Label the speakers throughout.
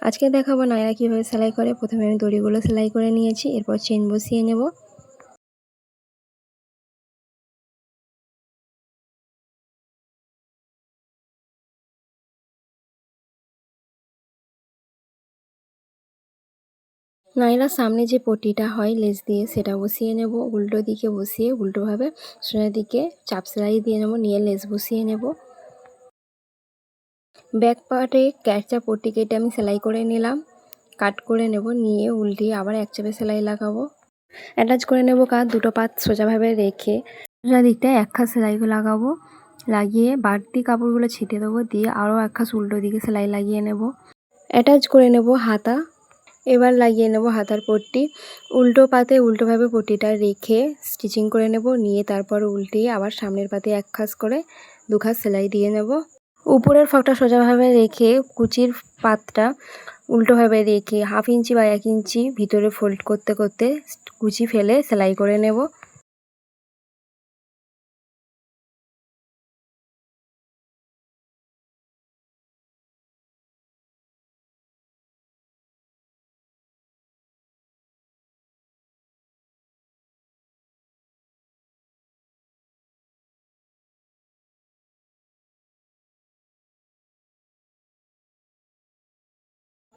Speaker 1: আজকে দেখাবো নায়রা কীভাবে সেলাই করে। প্রথমে আমি দড়িগুলো সেলাই করে নিয়েছি, এরপর চেন বসিয়ে নেব। নায়রার সামনে যে পট্টিটা হয় লেস দিয়ে সেটা বসিয়ে নেব। উল্টো দিকে বসিয়ে উল্টোভাবে সোজা দিকে চাপ সেলাই দিয়ে নেব, নিয়ে লেস বসিয়ে নেব। ব্যাক পার্টে ক্যাচা পট্টি কেটে আমি সেলাই করে নিলাম, কাট করে নেব, নিয়ে উল্টিয়ে আবার এক চাপে সেলাই লাগাবো। অ্যাটাচ করে নেব কাঁধ, দুটো পাত সোজাভাবে রেখে সোজা দিকটায় এক খাস সেলাই লাগাবো। লাগিয়ে বাড়তি কাপড়গুলো ছিটিয়ে দেবো, দিয়ে আরও এক খাস উল্টো দিকে সেলাই লাগিয়ে নেব। অ্যাটাচ করে নেব হাতা। এবার লাগিয়ে নেব হাতার পট্টি। উল্টো পাতে উল্টোভাবে পট্টিটা রেখে স্টিচিং করে নেব, নিয়ে তারপর উল্টিয়ে আবার সামনের পাতে এক খাস করে দু খাস সেলাই দিয়ে নেব। উপরের ফাঁকটা সোজাভাবে রেখে কুচির পাতটা উল্টোভাবে রেখে 1/2 ইঞ্চি বা 1 ইঞ্চি ভিতরে ফোল্ড করতে করতে কুচি ফেলে সেলাই করে নেব।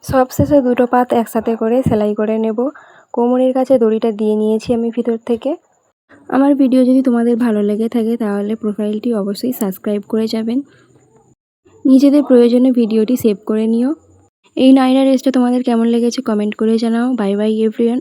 Speaker 1: সবশেষে দুটো পাত একসাথে করে সেলাই করে নেব। কোমরের কাছে দড়িটা দিয়ে নিয়েছি আমি ভিতর থেকে। আমার ভিডিও যদি তোমাদের ভালো লেগে থাকে তাহলে প্রোফাইলটি অবশ্যই সাবস্ক্রাইব করে যাবেন। নিজেদের প্রয়োজনে ভিডিওটি সেভ করে নিও। এই নায়রা ড্রেসটা তোমাদের কেমন লেগেছে কমেন্ট করে জানাও। Bye bye everyone.